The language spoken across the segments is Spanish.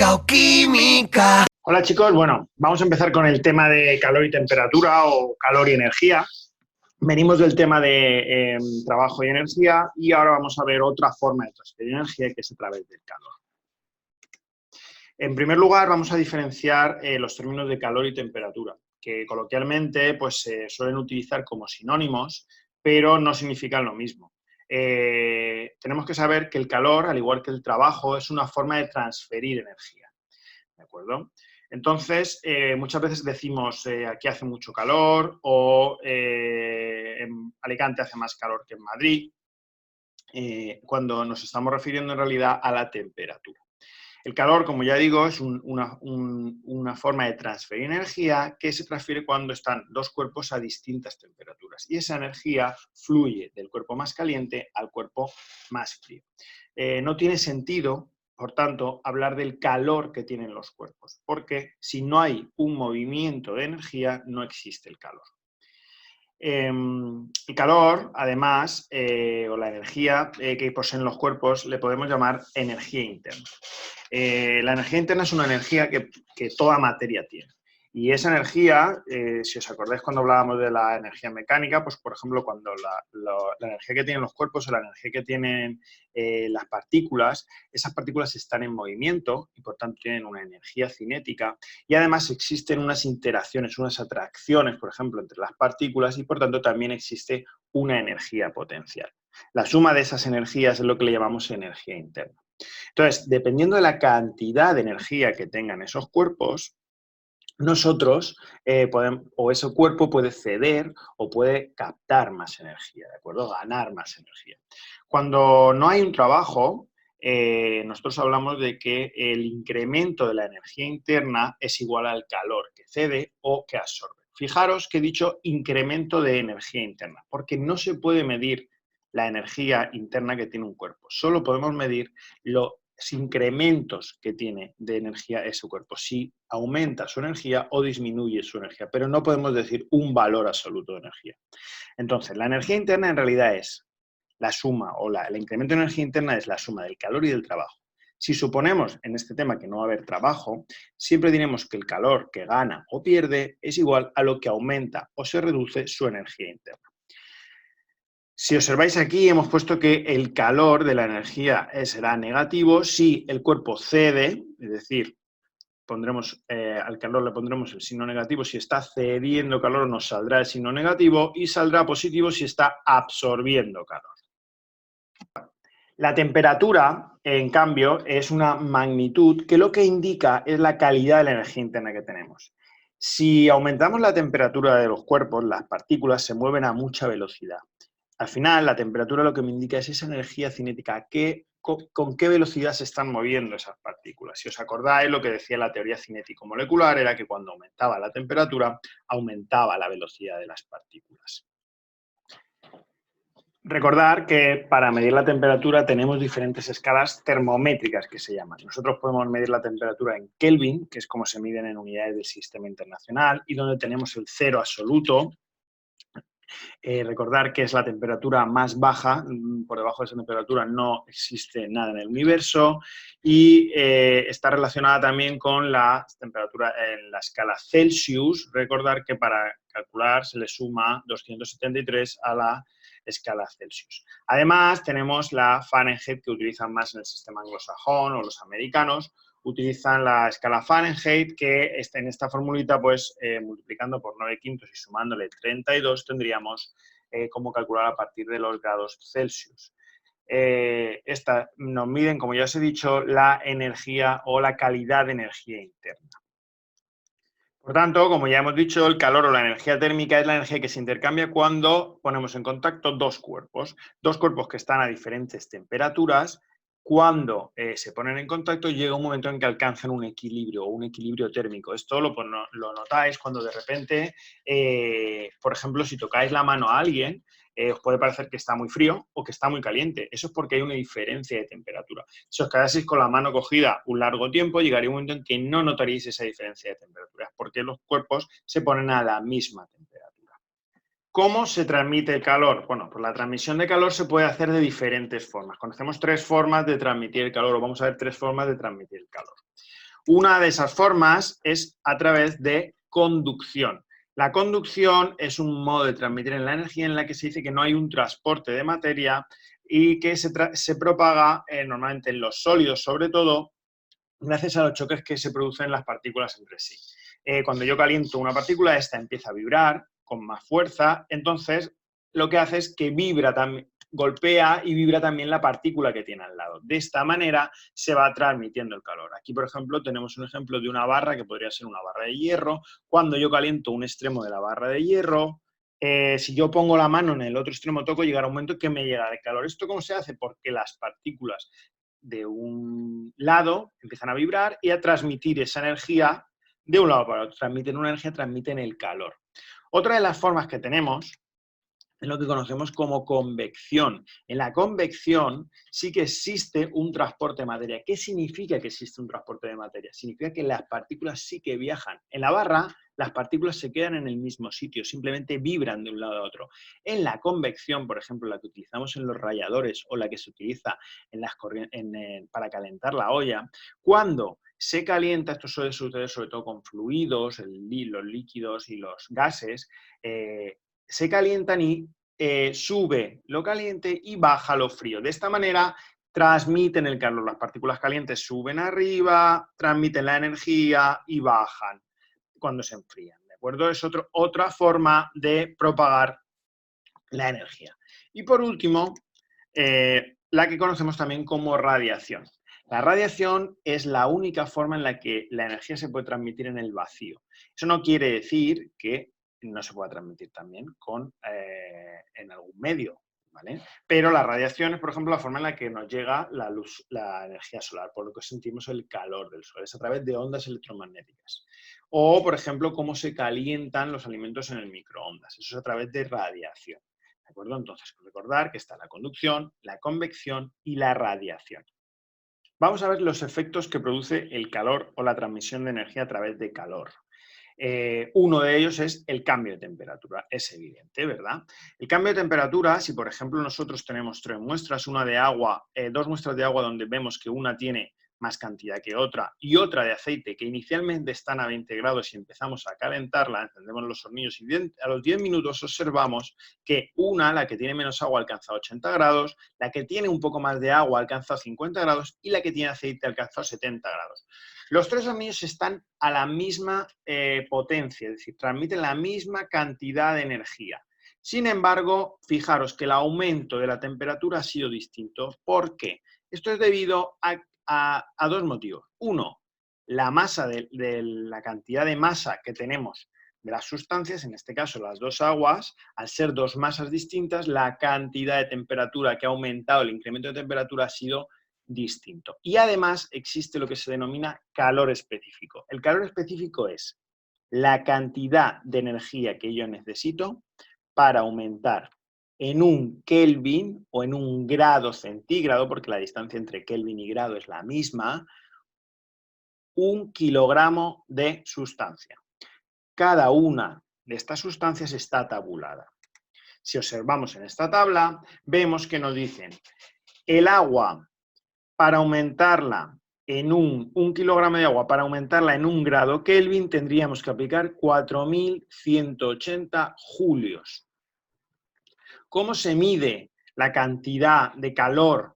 física o química. Hola chicos, bueno, vamos a empezar con el tema de calor y temperatura o calor y energía. Venimos del tema de trabajo y energía y ahora vamos a ver otra forma de transferir energía que es a través del calor. En primer lugar, vamos a diferenciar los términos de calor y temperatura, que coloquialmente pues, se suelen utilizar como sinónimos, pero no significan lo mismo. Tenemos que saber que el calor, al igual que el trabajo, es una forma de transferir energía. ¿De acuerdo? Entonces, muchas veces decimos aquí hace mucho calor o en Alicante hace más calor que en Madrid, cuando nos estamos refiriendo en realidad a la temperatura. El calor, como ya digo, es una forma de transferir energía que se transfiere cuando están dos cuerpos a distintas temperaturas y esa energía fluye del cuerpo más caliente al cuerpo más frío. No tiene sentido, por tanto, hablar del calor que tienen los cuerpos, porque si no hay un movimiento de energía, no existe el calor. El calor, además, o la energía que poseen los cuerpos, le podemos llamar energía interna. La energía interna es una energía que toda materia tiene. Y esa energía, si os acordáis cuando hablábamos de la energía mecánica, pues por ejemplo, cuando la energía que tienen los cuerpos o la energía que tienen las partículas, esas partículas están en movimiento y por tanto tienen una energía cinética y además existen unas interacciones, unas atracciones, por ejemplo, entre las partículas y por tanto también existe una energía potencial. La suma de esas energías es lo que le llamamos energía interna. Entonces, dependiendo de la cantidad de energía que tengan esos cuerpos, nosotros o ese cuerpo puede ceder o puede captar más energía, ¿de acuerdo? Ganar más energía. Cuando no hay un trabajo, nosotros hablamos de que el incremento de la energía interna es igual al calor que cede o que absorbe. Fijaros que he dicho incremento de energía interna, porque no se puede medir la energía interna que tiene un cuerpo. Solo podemos medir los incrementos que tiene de energía ese cuerpo, si aumenta su energía o disminuye su energía, pero no podemos decir un valor absoluto de energía. Entonces, la energía interna en realidad es la suma, o el incremento de energía interna es la suma del calor y del trabajo. Si suponemos en este tema que no va a haber trabajo, siempre diremos que el calor que gana o pierde es igual a lo que aumenta o se reduce su energía interna. Si observáis aquí, hemos puesto que el calor de la energía será negativo si el cuerpo cede, es decir, al calor le pondremos el signo negativo. Si está cediendo calor, nos saldrá el signo negativo y saldrá positivo si está absorbiendo calor. La temperatura, en cambio, es una magnitud que lo que indica es la calidad de la energía interna que tenemos. Si aumentamos la temperatura de los cuerpos, las partículas se mueven a mucha velocidad. Al final, la temperatura lo que me indica es esa energía cinética, con qué velocidad se están moviendo esas partículas. Si os acordáis, lo que decía la teoría cinético-molecular era que cuando aumentaba la temperatura, aumentaba la velocidad de las partículas. Recordar que para medir la temperatura tenemos diferentes escalas termométricas que se llaman. Nosotros podemos medir la temperatura en Kelvin, que es como se miden en unidades del sistema internacional, y donde tenemos el cero absoluto. Recordar que es la temperatura más baja, por debajo de esa temperatura no existe nada en el universo y está relacionada también con la temperatura en la escala Celsius. Recordar que para calcular se le suma 273 a la escala Celsius. Además, tenemos la Fahrenheit que utilizan más en el sistema anglosajón o los americanos. Utilizan la escala Fahrenheit que en esta formulita, pues multiplicando por 9/5 y sumándole 32, tendríamos cómo calcular a partir de los grados Celsius. Esta nos miden, como ya os he dicho, la energía o la calidad de energía interna. Por tanto, como ya hemos dicho, el calor o la energía térmica es la energía que se intercambia cuando ponemos en contacto dos cuerpos que están a diferentes temperaturas. Cuando se ponen en contacto llega un momento en que alcanzan un equilibrio o un equilibrio térmico. Esto lo notáis cuando de repente, por ejemplo, si tocáis la mano a alguien, os puede parecer que está muy frío o que está muy caliente. Eso es porque hay una diferencia de temperatura. Si os quedaseis con la mano cogida un largo tiempo, llegaría un momento en que no notaríais esa diferencia de temperatura, porque los cuerpos se ponen a la misma temperatura. ¿Cómo se transmite el calor? Bueno, pues la transmisión de calor se puede hacer de diferentes formas. Conocemos tres formas de transmitir el calor, o vamos a ver tres formas de transmitir el calor. Una de esas formas es a través de conducción. La conducción es un modo de transmitir la energía en la que se dice que no hay un transporte de materia y que se propaga normalmente en los sólidos, sobre todo, gracias a los choques que se producen las partículas entre sí. Cuando yo caliento una partícula, esta empieza a vibrar con más fuerza, entonces lo que hace es que vibra también, golpea y vibra también la partícula que tiene al lado. De esta manera se va transmitiendo el calor. Aquí, por ejemplo, tenemos un ejemplo de una barra que podría ser una barra de hierro. Cuando yo caliento un extremo de la barra de hierro, si yo pongo la mano en el otro extremo, toco, llegará un momento que me llega el calor. ¿Esto cómo se hace? Porque las partículas de un lado empiezan a vibrar y a transmitir esa energía de un lado para otro. Transmiten una energía, transmiten el calor. Otra de las formas que tenemos es lo que conocemos como convección. En la convección sí que existe un transporte de materia. ¿Qué significa que existe un transporte de materia? Significa que las partículas sí que viajan. En la barra, las partículas se quedan en el mismo sitio, simplemente vibran de un lado a otro. En la convección, por ejemplo, la que utilizamos en los ralladores o la que se utiliza para calentar la olla, cuando se calienta, esto suele suceder sobre todo con fluidos, los líquidos y los gases, se calientan y sube lo caliente y baja lo frío. De esta manera transmiten el calor. Las partículas calientes suben arriba, transmiten la energía y bajan cuando se enfrían. ¿De acuerdo? Es otra forma de propagar la energía. Y por último, la que conocemos también como radiación. La radiación es la única forma en la que la energía se puede transmitir en el vacío. Eso no quiere decir que no se pueda transmitir también en algún medio, ¿vale? Pero la radiación es, por ejemplo, la forma en la que nos llega la luz, la energía solar, por lo que sentimos el calor del sol, es a través de ondas electromagnéticas. O, por ejemplo, cómo se calientan los alimentos en el microondas, eso es a través de radiación. ¿De acuerdo? Entonces, recordar que está la conducción, la convección y la radiación. Vamos a ver los efectos que produce el calor o la transmisión de energía a través de calor. Uno de ellos es el cambio de temperatura, es evidente, ¿verdad? El cambio de temperatura, si por ejemplo nosotros tenemos tres muestras, una de agua, dos muestras de agua donde vemos que una tiene más cantidad que otra y otra de aceite que inicialmente están a 20 grados y empezamos a calentarla, encendemos los hornillos y a los 10 minutos observamos que una, la que tiene menos agua, alcanza 80 grados, la que tiene un poco más de agua alcanza 50 grados y la que tiene aceite alcanza 70 grados. Los tres hornillos están a la misma potencia, es decir, transmiten la misma cantidad de energía. Sin embargo, fijaros que el aumento de la temperatura ha sido distinto. ¿Por qué? Esto es debido a dos motivos. Uno, la masa de la cantidad de masa que tenemos de las sustancias, en este caso las dos aguas, al ser dos masas distintas, la cantidad de temperatura que ha aumentado, el incremento de temperatura ha sido distinto. Y además existe lo que se denomina calor específico. El calor específico es la cantidad de energía que yo necesito para aumentar en un Kelvin o en un grado centígrado, porque la distancia entre Kelvin y grado es la misma, 1 kilogramo de sustancia. Cada una de estas sustancias está tabulada. Si observamos en esta tabla, vemos que nos dicen el agua, para aumentarla en un kilogramo de agua, para aumentarla en 1 grado Kelvin, tendríamos que aplicar 4.180 julios. ¿Cómo se mide la cantidad de calor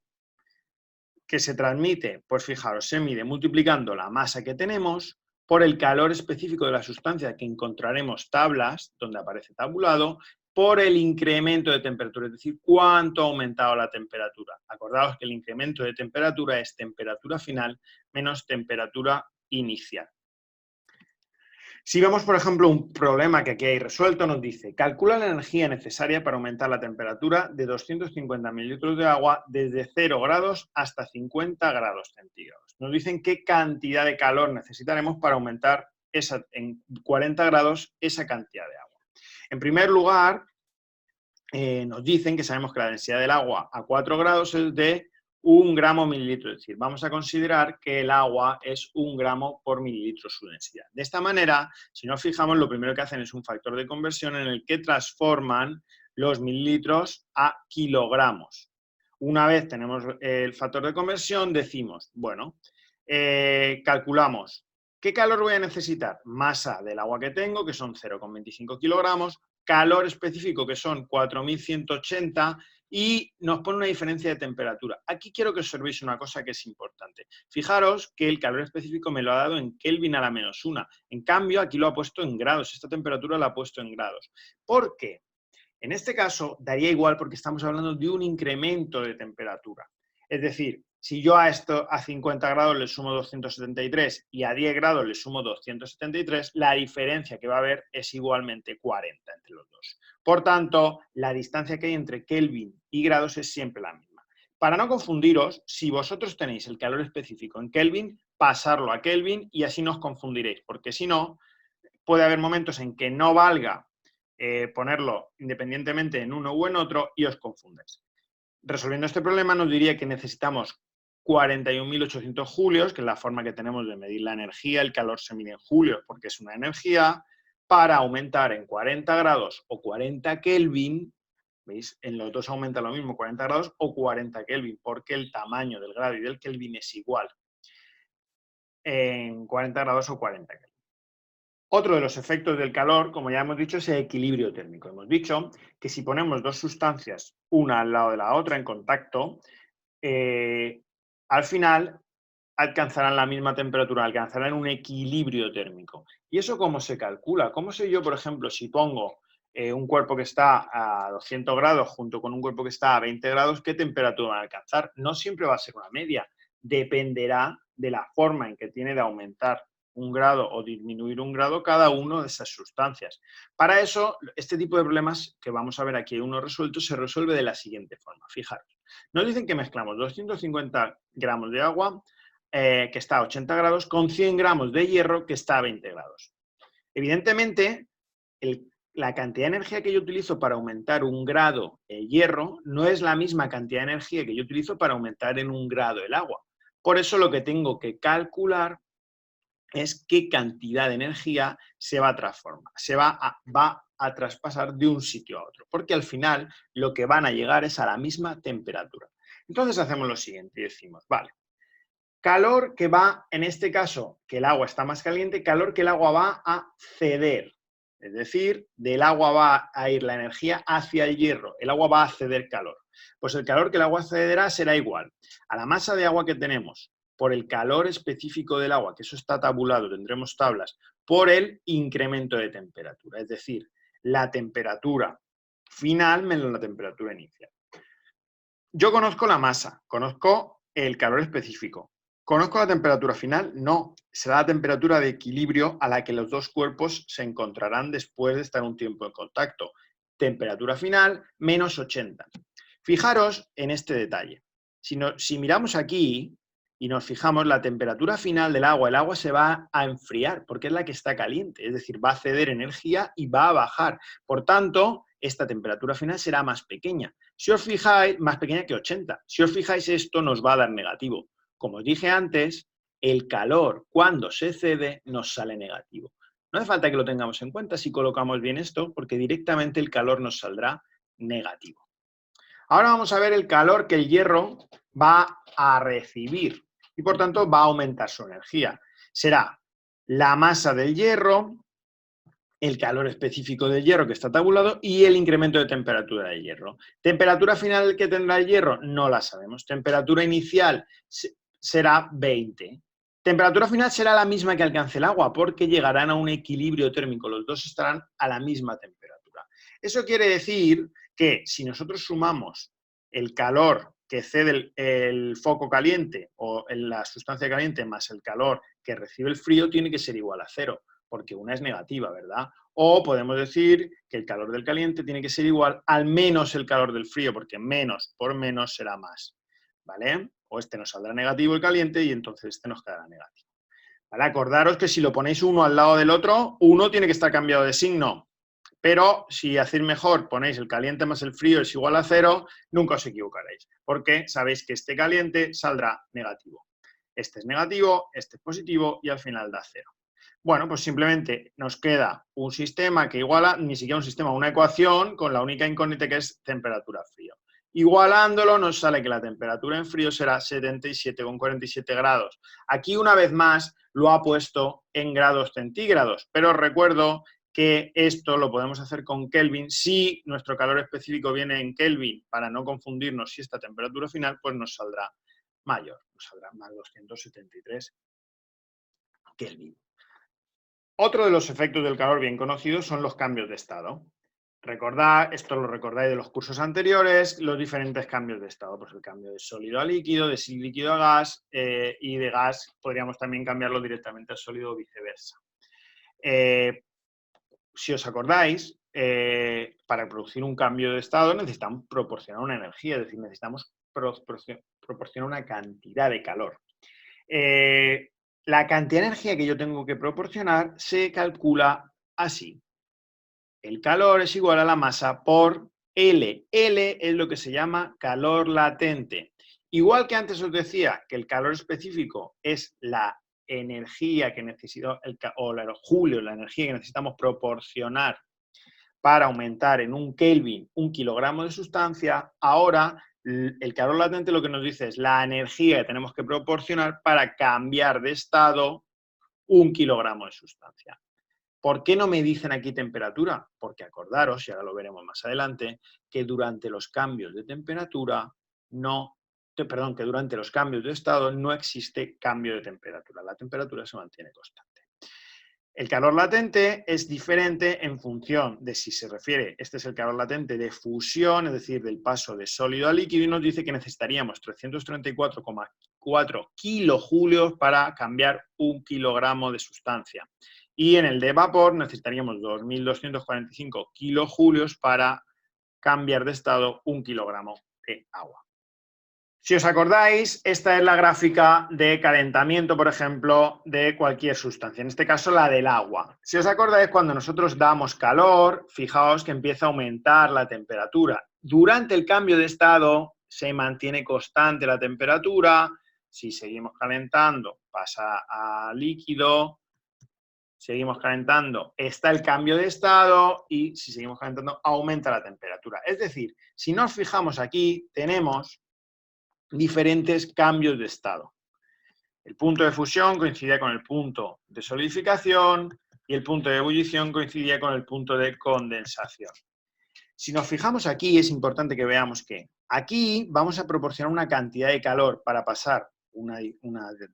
que se transmite? Pues fijaros, se mide multiplicando la masa que tenemos por el calor específico de la sustancia, que encontraremos tablas donde aparece tabulado, por el incremento de temperatura, es decir, cuánto ha aumentado la temperatura. Acordaos que el incremento de temperatura es temperatura final menos temperatura inicial. Si vemos, por ejemplo, un problema que aquí hay resuelto, nos dice, calcula la energía necesaria para aumentar la temperatura de 250 mililitros de agua desde 0 grados hasta 50 grados centígrados. Nos dicen qué cantidad de calor necesitaremos para aumentar en 40 grados esa cantidad de agua. En primer lugar, nos dicen que sabemos que la densidad del agua a 4 grados es de 1 gramo mililitro, es decir, vamos a considerar que el agua es 1 gramo por mililitro su densidad. De esta manera, si nos fijamos, lo primero que hacen es un factor de conversión en el que transforman los mililitros a kilogramos. Una vez tenemos el factor de conversión, decimos, bueno, calculamos, ¿qué calor voy a necesitar? Masa del agua que tengo, que son 0,25 kilogramos, calor específico, que son 4180, y nos pone una diferencia de temperatura. Aquí quiero que observéis una cosa que es importante. Fijaros que el calor específico me lo ha dado en Kelvin a la -1. En cambio, aquí lo ha puesto en grados. Esta temperatura la ha puesto en grados. ¿Por qué? En este caso, daría igual porque estamos hablando de un incremento de temperatura. Es decir, si yo a 50 grados le sumo 273 y a 10 grados le sumo 273, la diferencia que va a haber es igualmente 40 entre los dos. Por tanto, la distancia que hay entre Kelvin y grados es siempre la misma. Para no confundiros, si vosotros tenéis el calor específico en Kelvin, pasarlo a Kelvin y así no os confundiréis, porque si no, puede haber momentos en que no valga ponerlo independientemente en uno u en otro y os confundáis. Resolviendo este problema nos diría que necesitamos 41.800 julios, que es la forma que tenemos de medir la energía. El calor se mide en julios porque es una energía, para aumentar en 40 grados o 40 Kelvin, ¿veis? En los dos aumenta lo mismo, 40 grados o 40 Kelvin, porque el tamaño del grado y del Kelvin es igual en 40 grados o 40 Kelvin. Otro de los efectos del calor, como ya hemos dicho, es el equilibrio térmico. Hemos dicho que si ponemos dos sustancias una al lado de la otra en contacto, al final alcanzarán la misma temperatura, alcanzarán un equilibrio térmico. ¿Y eso cómo se calcula? ¿Cómo sé yo, por ejemplo, si pongo un cuerpo que está a 200 grados junto con un cuerpo que está a 20 grados, qué temperatura van a alcanzar? No siempre va a ser una media, dependerá de la forma en que tiene de aumentar un grado o disminuir un grado cada una de esas sustancias. Para eso, este tipo de problemas que vamos a ver aquí uno resuelto se resuelve de la siguiente forma. Fijaros, nos dicen que mezclamos 250 gramos de agua que está a 80 grados con 100 gramos de hierro que está a 20 grados. Evidentemente, la cantidad de energía que yo utilizo para aumentar un grado el hierro no es la misma cantidad de energía que yo utilizo para aumentar en un grado el agua. Por eso lo que tengo que calcular es qué cantidad de energía se va a transformar, va a traspasar de un sitio a otro, porque al final lo que van a llegar es a la misma temperatura. Entonces hacemos lo siguiente y decimos, vale, calor que va, en este caso, que el agua está más caliente, calor que el agua va a ceder, es decir, del agua va a ir la energía hacia el hierro, el agua va a ceder calor. Pues el calor que el agua cederá será igual a la masa de agua que tenemos por el calor específico del agua, que eso está tabulado, tendremos tablas, por el incremento de temperatura, es decir, la temperatura final menos la temperatura inicial. Yo conozco la masa, conozco el calor específico. ¿Conozco la temperatura final? No, será la temperatura de equilibrio a la que los dos cuerpos se encontrarán después de estar un tiempo en contacto. Temperatura final, menos 80. Fijaros en este detalle. Si miramos aquí y nos fijamos, la temperatura final del agua, el agua se va a enfriar porque es la que está caliente, es decir, va a ceder energía y va a bajar. Por tanto, esta temperatura final será más pequeña. Si os fijáis, más pequeña que 80. Si os fijáis, esto nos va a dar negativo. Como os dije antes, el calor cuando se cede nos sale negativo. No hace falta que lo tengamos en cuenta si colocamos bien esto, porque directamente el calor nos saldrá negativo. Ahora vamos a ver el calor que el hierro va a recibir y por tanto va a aumentar su energía. Será la masa del hierro, el calor específico del hierro que está tabulado y el incremento de temperatura del hierro. ¿Temperatura final que tendrá el hierro? No la sabemos. Temperatura inicial será 20. Temperatura final será la misma que alcance el agua porque llegarán a un equilibrio térmico. Los dos estarán a la misma temperatura. Eso quiere decir que si nosotros sumamos el calor que cede el foco caliente o la sustancia caliente más el calor que recibe el frío, tiene que ser igual a 0, porque una es negativa, ¿verdad? O podemos decir que el calor del caliente tiene que ser igual al menos el calor del frío, porque menos por menos será más, ¿vale? O este nos saldrá negativo el caliente y entonces este nos quedará negativo. ¿Vale? Acordaros que si lo ponéis uno al lado del otro, uno tiene que estar cambiado de signo. Pero si hacéis mejor, ponéis el caliente más el frío es igual a 0, nunca os equivocaréis, porque sabéis que este caliente saldrá negativo. Este es negativo, este es positivo y al final da 0. Bueno, pues simplemente nos queda un sistema que iguala, ni siquiera un sistema, una ecuación con la única incógnita que es temperatura-frío. Igualándolo nos sale que la temperatura en frío será 77,47 grados. Aquí una vez más lo ha puesto en grados centígrados, pero recuerdo que esto lo podemos hacer con Kelvin. Si nuestro calor específico viene en Kelvin, para no confundirnos si esta temperatura final, pues nos saldrá mayor, nos saldrá más 273 Kelvin. Otro de los efectos del calor bien conocidos son los cambios de estado. Recordad, esto lo recordáis de los cursos anteriores, los diferentes cambios de estado, pues el cambio de sólido a líquido, de líquido a gas, y de gas podríamos también cambiarlo directamente a sólido o viceversa. Si os acordáis, para producir un cambio de estado necesitamos proporcionar una energía, es decir, necesitamos proporcionar una cantidad de calor. La cantidad de energía que yo tengo que proporcionar se calcula así. El calor es igual a la masa por L. L es lo que se llama calor latente. Igual que antes os decía que el calor específico es la energía que necesito, o el joulio, la energía que necesitamos proporcionar para aumentar en un Kelvin 1 kilogramo de sustancia, ahora el calor latente lo que nos dice es la energía que tenemos que proporcionar para cambiar de estado 1 kilogramo de sustancia. ¿Por qué no me dicen aquí temperatura? Porque acordaros, y ahora lo veremos más adelante, que durante los cambios de temperatura que durante los cambios de estado no existe cambio de temperatura. La temperatura se mantiene constante. El calor latente es diferente en función de si se refiere, este es el calor latente de fusión, es decir, del paso de sólido a líquido, y nos dice que necesitaríamos 334,4 kilojulios para cambiar 1 kilogramo de sustancia. Y en el de vapor necesitaríamos 2.245 kilojulios para cambiar de estado 1 kilogramo de agua. Si os acordáis, esta es la gráfica de calentamiento, por ejemplo, de cualquier sustancia, en este caso la del agua. Si os acordáis, cuando nosotros damos calor, fijaos que empieza a aumentar la temperatura. Durante el cambio de estado se mantiene constante la temperatura. Si seguimos calentando, pasa a líquido. Seguimos calentando, está el cambio de estado, y si seguimos calentando, aumenta la temperatura. Es decir, si nos fijamos aquí, tenemos diferentes cambios de estado. El punto de fusión coincidía con el punto de solidificación y el punto de ebullición coincidía con el punto de condensación. Si nos fijamos aquí, es importante que veamos que aquí vamos a proporcionar una cantidad de calor para pasar una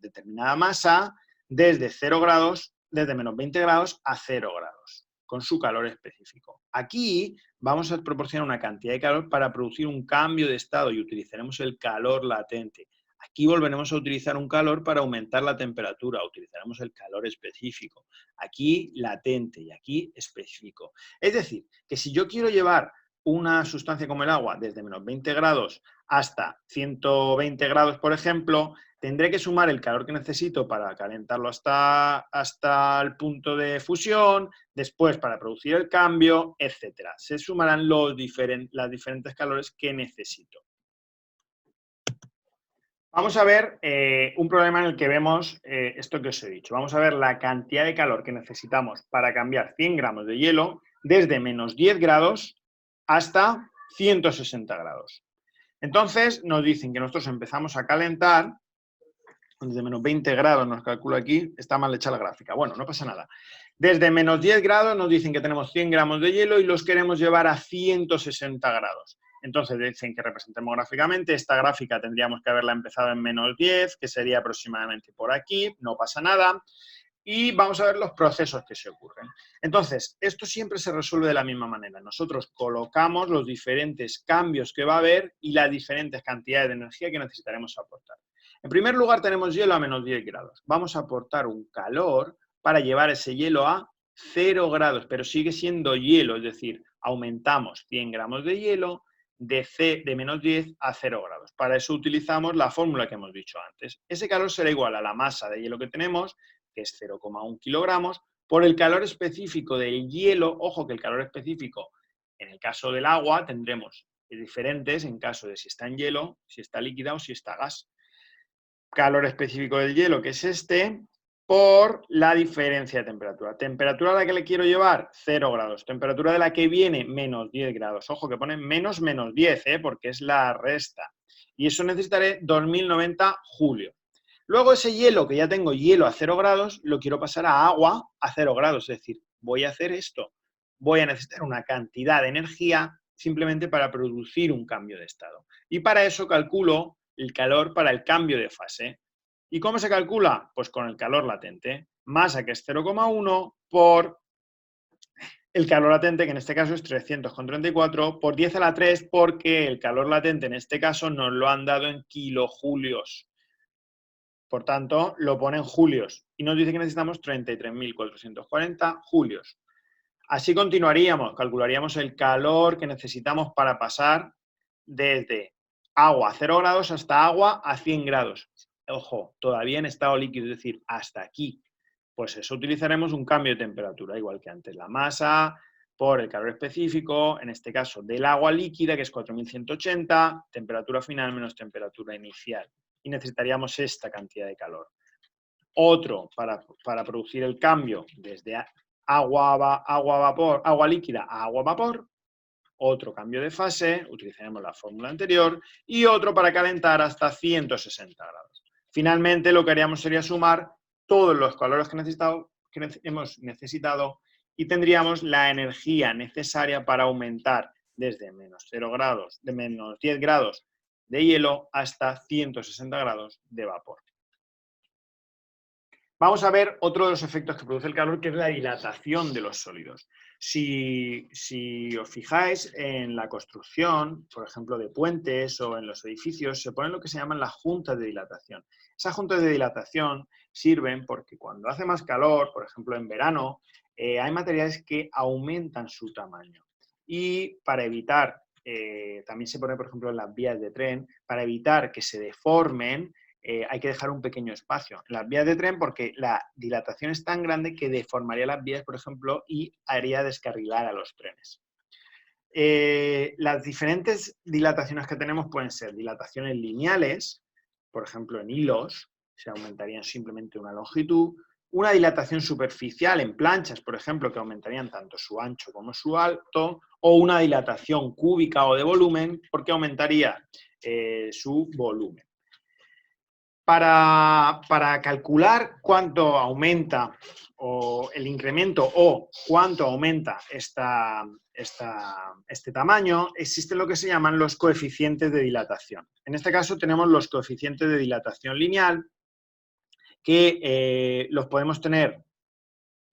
determinada masa desde 0 grados, desde menos 20 grados a 0 grados, con su calor específico. Aquí vamos a proporcionar una cantidad de calor para producir un cambio de estado y utilizaremos el calor latente. Aquí volveremos a utilizar un calor para aumentar la temperatura, utilizaremos el calor específico. Aquí latente y aquí específico. Es decir, que si yo quiero llevar una sustancia como el agua desde menos 20 grados hasta 120 grados, por ejemplo, tendré que sumar el calor que necesito para calentarlo hasta el punto de fusión, después para producir el cambio, etc. Se sumarán las diferentes calores que necesito. Vamos a ver un problema en el que vemos esto que os he dicho. Vamos a ver la cantidad de calor que necesitamos para cambiar 100 gramos de hielo desde menos 10 grados hasta 160 grados. Entonces nos dicen que nosotros empezamos a calentar desde menos 20 grados, nos calcula aquí, está mal hecha la gráfica. Bueno, no pasa nada. Desde menos 10 grados nos dicen que tenemos 100 gramos de hielo y los queremos llevar a 160 grados. Entonces dicen que representemos gráficamente. Esta gráfica tendríamos que haberla empezado en menos 10, que sería aproximadamente por aquí, no pasa nada. Y vamos a ver los procesos que se ocurren. Entonces, esto siempre se resuelve de la misma manera. Nosotros colocamos los diferentes cambios que va a haber y las diferentes cantidades de energía que necesitaremos aportar. En primer lugar, tenemos hielo a menos 10 grados. Vamos a aportar un calor para llevar ese hielo a 0 grados, pero sigue siendo hielo, es decir, aumentamos 100 gramos de hielo de menos 10 a 0 grados. Para eso utilizamos la fórmula que hemos dicho antes. Ese calor será igual a la masa de hielo que tenemos, que es 0,1 kilogramos, por el calor específico del hielo. Ojo que el calor específico, en el caso del agua, tendremos diferentes en caso de si está en hielo, si está líquida o si está gas. Calor específico del hielo, que es este, por la diferencia de temperatura. Temperatura a la que le quiero llevar, 0 grados. Temperatura de la que viene, menos 10 grados. Ojo, que pone menos 10, porque es la resta. Y eso necesitaré 2090 julio. Luego ese hielo, que ya tengo hielo a 0 grados, lo quiero pasar a agua a 0 grados. Es decir, voy a hacer esto. Voy a necesitar una cantidad de energía simplemente para producir un cambio de estado. Y para eso calculo el calor para el cambio de fase. ¿Y cómo se calcula? Pues con el calor latente. Masa, que es 0,1, por el calor latente, que en este caso es 300,34, por 10 a la 3, porque el calor latente en este caso nos lo han dado en kilojulios. Por tanto, lo pone en julios. Y nos dice que necesitamos 33.440 julios. Así continuaríamos, calcularíamos el calor que necesitamos para pasar desde agua a 0 grados hasta agua a 100 grados. Ojo, todavía en estado líquido, es decir, hasta aquí. Pues eso utilizaremos un cambio de temperatura, igual que antes. La masa por el calor específico, en este caso del agua líquida, que es 4180, temperatura final menos temperatura inicial. Y necesitaríamos esta cantidad de calor. Otro para producir el cambio desde agua líquida a agua vapor, otro cambio de fase, utilizaremos la fórmula anterior, y otro para calentar hasta 160 grados. Finalmente, lo que haríamos sería sumar todos los calores que hemos necesitado y tendríamos la energía necesaria para aumentar desde menos 0 grados, de menos 10 grados de hielo hasta 160 grados de vapor. Vamos a ver otro de los efectos que produce el calor, que es la dilatación de los sólidos. Si os fijáis en la construcción, por ejemplo, de puentes o en los edificios, se ponen lo que se llaman las juntas de dilatación. Esas juntas de dilatación sirven porque cuando hace más calor, por ejemplo en verano, hay materiales que aumentan su tamaño. Y para evitar, también se pone, por ejemplo, en las vías de tren, para evitar que se deformen, hay que dejar un pequeño espacio en las vías de tren porque la dilatación es tan grande que deformaría las vías, por ejemplo, y haría descarrilar a los trenes. Las diferentes dilataciones que tenemos pueden ser dilataciones lineales, por ejemplo, en hilos, se aumentarían simplemente una longitud, una dilatación superficial en planchas, por ejemplo, que aumentarían tanto su ancho como su alto, o una dilatación cúbica o de volumen, porque aumentaría su volumen. Para calcular cuánto aumenta o el incremento o cuánto aumenta este tamaño, existen lo que se llaman los coeficientes de dilatación. En este caso tenemos los coeficientes de dilatación lineal, que los podemos tener,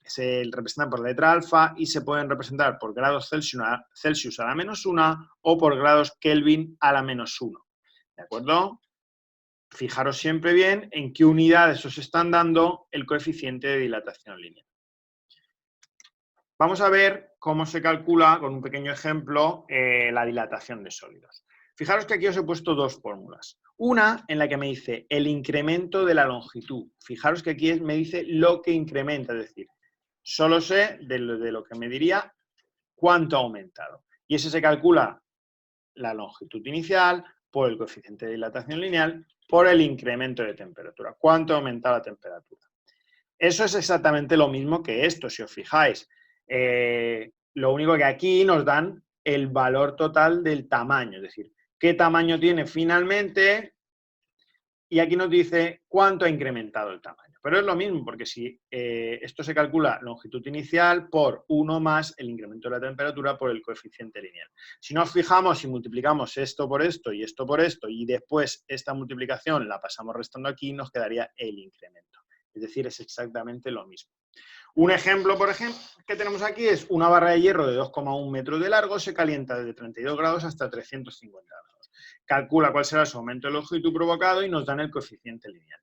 se representan por la letra alfa y se pueden representar por grados Celsius a la -1 o por grados Kelvin a la -1. ¿De acuerdo? Fijaros siempre bien en qué unidades os están dando el coeficiente de dilatación lineal. Vamos a ver cómo se calcula, con un pequeño ejemplo, la dilatación de sólidos. Fijaros que aquí os he puesto dos fórmulas. Una en la que me dice el incremento de la longitud. Fijaros que aquí me dice lo que incrementa, es decir, solo sé de lo que me diría cuánto ha aumentado. Y ese se calcula la longitud inicial por el coeficiente de dilatación lineal por el incremento de temperatura. ¿Cuánto aumenta la temperatura? Eso es exactamente lo mismo que esto, si os fijáis. Lo único que aquí nos dan el valor total del tamaño, es decir, qué tamaño tiene finalmente, y aquí nos dice cuánto ha incrementado el tamaño. Pero es lo mismo, porque si esto se calcula longitud inicial por 1 más el incremento de la temperatura por el coeficiente lineal. Si nos fijamos y multiplicamos esto por esto y después esta multiplicación la pasamos restando aquí, nos quedaría el incremento. Es decir, es exactamente lo mismo. Un ejemplo, por ejemplo, que tenemos aquí es una barra de hierro de 2,1 metros de largo, se calienta desde 32 grados hasta 350 grados. Calcula cuál será su aumento de longitud provocado y nos dan el coeficiente lineal.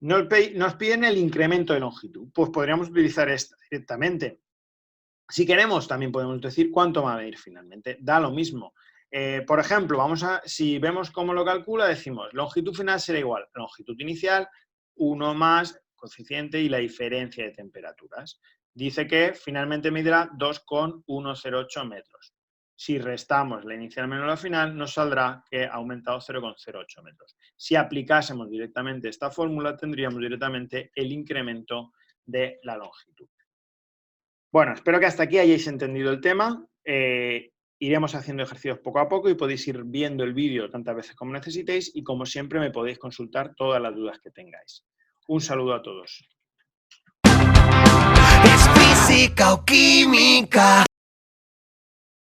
Nos piden el incremento de longitud, pues podríamos utilizar esta directamente. Si queremos, también podemos decir cuánto va a medir finalmente, da lo mismo. Por ejemplo, si vemos cómo lo calcula, decimos longitud final será igual a longitud inicial, 1 más coeficiente y la diferencia de temperaturas. Dice que finalmente medirá 2,108 metros. Si restamos la inicial menos la final, nos saldrá que ha aumentado 0,08 metros. Si aplicásemos directamente esta fórmula, tendríamos directamente el incremento de la longitud. Bueno, espero que hasta aquí hayáis entendido el tema. Iremos haciendo ejercicios poco a poco y podéis ir viendo el vídeo tantas veces como necesitéis y, como siempre, me podéis consultar todas las dudas que tengáis. Un saludo a todos. ¿Es física o química?